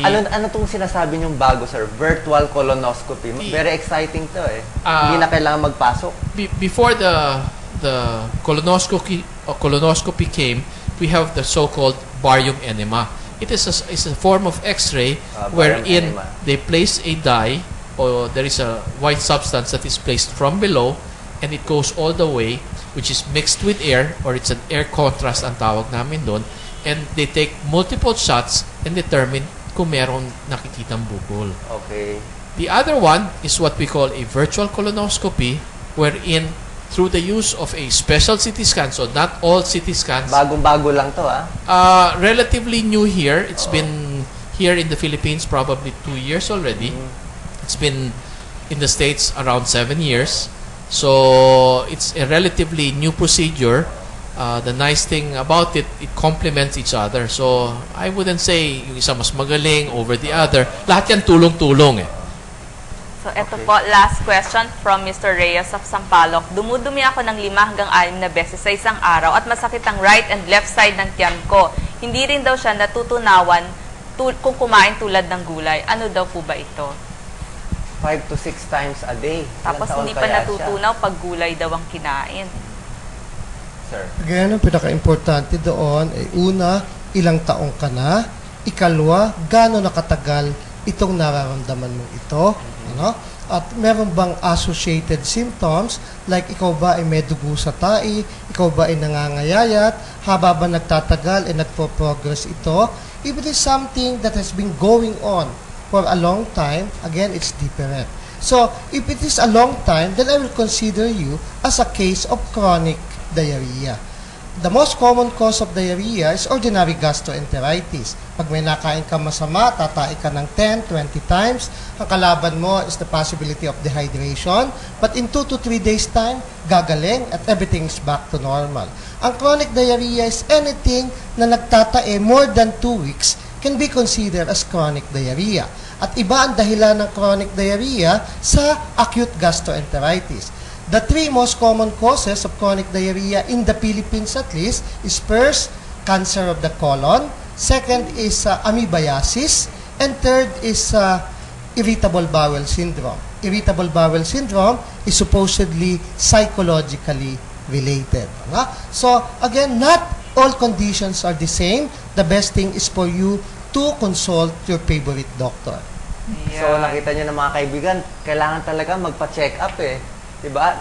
Ano tong sinasabi niyong bago, sir? Virtual colonoscopy. Very exciting to eh. Hindi na kailangan magpasok. Before the colonoscopy came, we have the so-called barium enema. It is a form of X-ray wherein they place a dye, or there is a white substance that is placed from below, and it goes all the way, which is mixed with air, or it's an air contrast ang tawag namin doon, and they take multiple shots and determine kung meron nakikitang bukol. Okay. The other one is what we call a virtual colonoscopy, wherein through the use of a special CT scan, so not all CT scans. Bagong-bago lang to, relatively new here. It's been here in the Philippines probably 2 years already. It's been in the States around 7 years. So it's a relatively new procedure. The nice thing about it, it complements each other. So I wouldn't say yung isa mas magaling over the other. Lahat yan tulong-tulong eh. So, ito po, last question from Mr. Reyes of Sampaloc. Dumudumi ako ng 5 hanggang 6 na beses sa isang araw at masakit ang right and left side ng tiyan ko. Hindi rin daw siya natutunawan kung kumain tulad ng gulay. Ano daw po ba ito? 5 to 6 times a day. Tapos hindi pa natutunaw pag gulay daw ang kinain. Sir. Again, ang pinaka-importante doon ay una, ilang taong ka na. Ikalwa, gaano nakatagal itong nararamdaman mo ito. Ano? At meron bang associated symptoms like ikaw ba ay may dugo sa tae, ikaw ba ay nangangayayat, haba ba nagtatagal ay nagpo-progress ito. If it is something that has been going on for a long time, again, it's different. So, if it is a long time, then I will consider you as a case of chronic diarrhea. The most common cause of diarrhea is ordinary gastroenteritis. Pag may nakain ka masama, tatai ka ng 10, 20 times. Ang kalaban mo is the possibility of dehydration. But in 2 to 3 days time, gagaling at everything is back to normal. Ang chronic diarrhea is anything na nagtatae more than 2 weeks can be considered as chronic diarrhea. At iba ang dahilan ng chronic diarrhea sa acute gastroenteritis. The 3 most common causes of chronic diarrhea in the Philippines at least is first, cancer of the colon, second is amoebiasis, and third is irritable bowel syndrome. Irritable bowel syndrome is supposedly psychologically related. So again, not all conditions are the same. The best thing is for you to consult your favorite doctor. Yeah. So nakita niyo na mga kaibigan, kailangan talaga magpa-check up eh. Diba?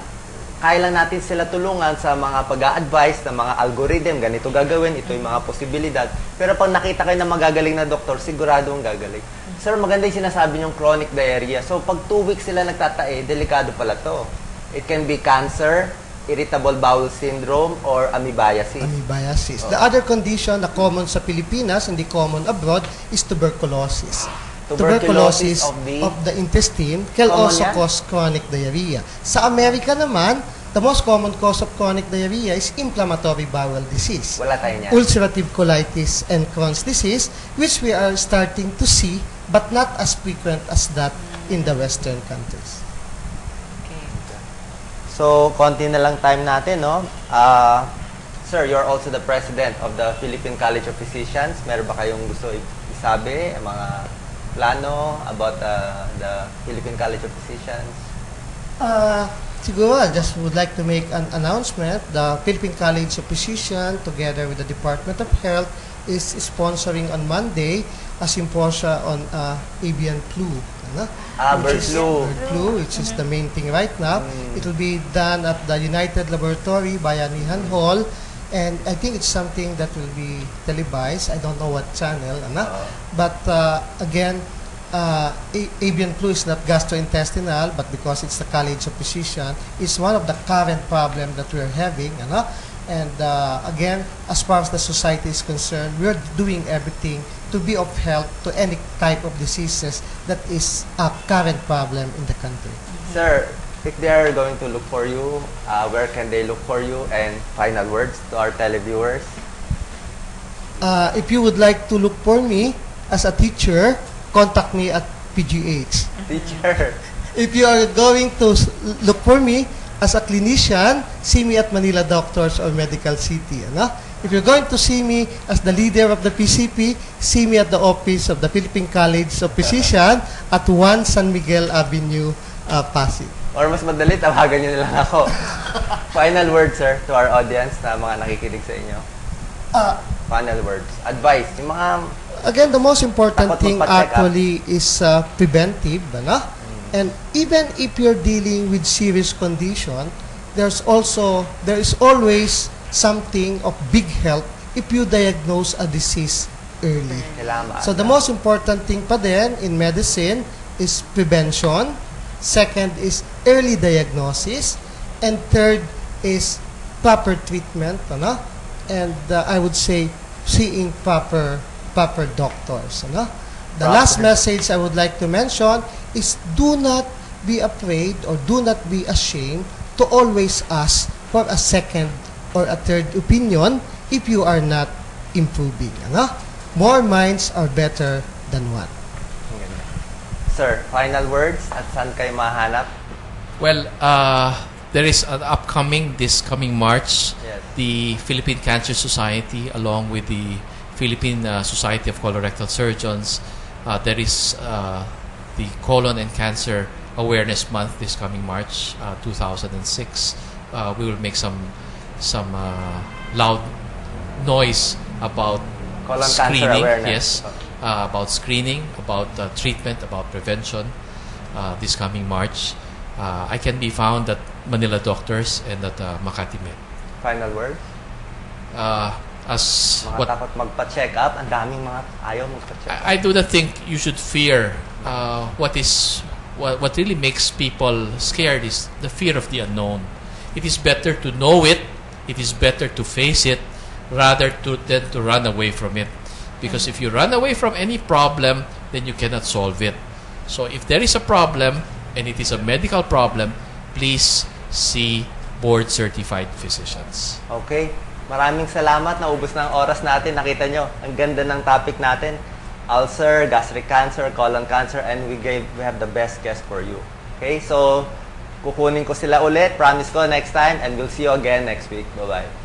Kaya lang natin sila tulungan sa mga pag-a-advise ng mga algorithm, ganito gagawin, ito yung mga posibilidad. Pero pag nakita kayo na magagaling na doktor, sigurado ang gagaling. Sir, maganda yung sinasabi niyong chronic diarrhea. So, pag 2 weeks sila nagtatae, delikado pala to. It can be cancer, irritable bowel syndrome, or amoebiasis. Amoebiasis. The other condition na common sa Pilipinas, hindi common abroad, is tuberculosis. Tuberculosis of the intestine can also cause chronic diarrhea. Sa Amerika naman, the most common cause of chronic diarrhea is inflammatory bowel disease. Wala tayo niyan. Ulcerative colitis and Crohn's disease, which we are starting to see, but not as frequent as that in the Western countries. Okay. So, konti na lang time natin, no? Sir, you're also the president of the Philippine College of Physicians. Meron ba kayong gusto isabi, mga plano about the Philippine College of Physicians? Siguro, I just would like to make an announcement. The Philippine College of Physicians, together with the Department of Health, is sponsoring on Monday a symposium on avian flu. Bird flu. Which is the main thing right now. It will be done at the United Laboratory, Bayanihan Hall. And I think it's something that will be televised. I don't know what channel. But again, avian flu is not gastrointestinal, but because it's the College of Physicians, it's one of the current problems that we're having. And again, as far as the society is concerned, we're doing everything to be of help to any type of diseases that is a current problem in the country. Sir, if they are going to look for you, where can they look for you? And final words to our televiewers? If you would like to look for me as a teacher, contact me at PGH. Teacher. If you are going to look for me as a clinician, see me at Manila Doctors or Medical City. If you're going to see me as the leader of the PCP, see me at the office of the Philippine College of Physicians at 1 San Miguel Avenue, Pasig. Or mas madali, tawagan nyo na lang ako. Final words, sir, to our audience na mga nakikinig sa inyo. Final words. Advice. Yung mga... Again, the most important Takot thing magpa-check up. actually is preventive. Ano? And even if you're dealing with serious condition, there is always something of big help if you diagnose a disease early. Kailangan So the most important thing pa din in medicine is prevention. Second is early diagnosis. And third is proper treatment. Ano? And I would say seeing proper doctors. Ano? The last message I would like to mention is do not be afraid or do not be ashamed to always ask for a second or a third opinion if you are not improving. Ano? More minds are better than one. Sir, final words at saan kayo mahanap? Well, there is an this coming March, Yes. the Philippine Cancer Society, along with the Philippine Society of Colorectal Surgeons, there is the Colon and Cancer Awareness Month this coming March 2006. We will make some loud noise about Colon cancer screening. awareness. Yes, about screening, about treatment, about prevention. This coming March, I can be found at Manila Doctors and at Makati Med. Final words? As Mga what takot magpa-check up. Ang daming mga ayaw magpa-check up. I do not think you should fear. What really makes people scared is the fear of the unknown. It is better to know it. It is better to face it rather than to run away from it. Because if you run away from any problem, then you cannot solve it. So if there is a problem and it is a medical problem, please see board-certified physicians. Okay. Maraming salamat. Naubos na ang oras natin. Nakita nyo, ang ganda ng topic natin. Ulcer, gastric cancer, colon cancer, and we have the best guest for you. Okay, so kukunin ko sila ulit. Promise ko next time, and we'll see you again next week. Bye-bye.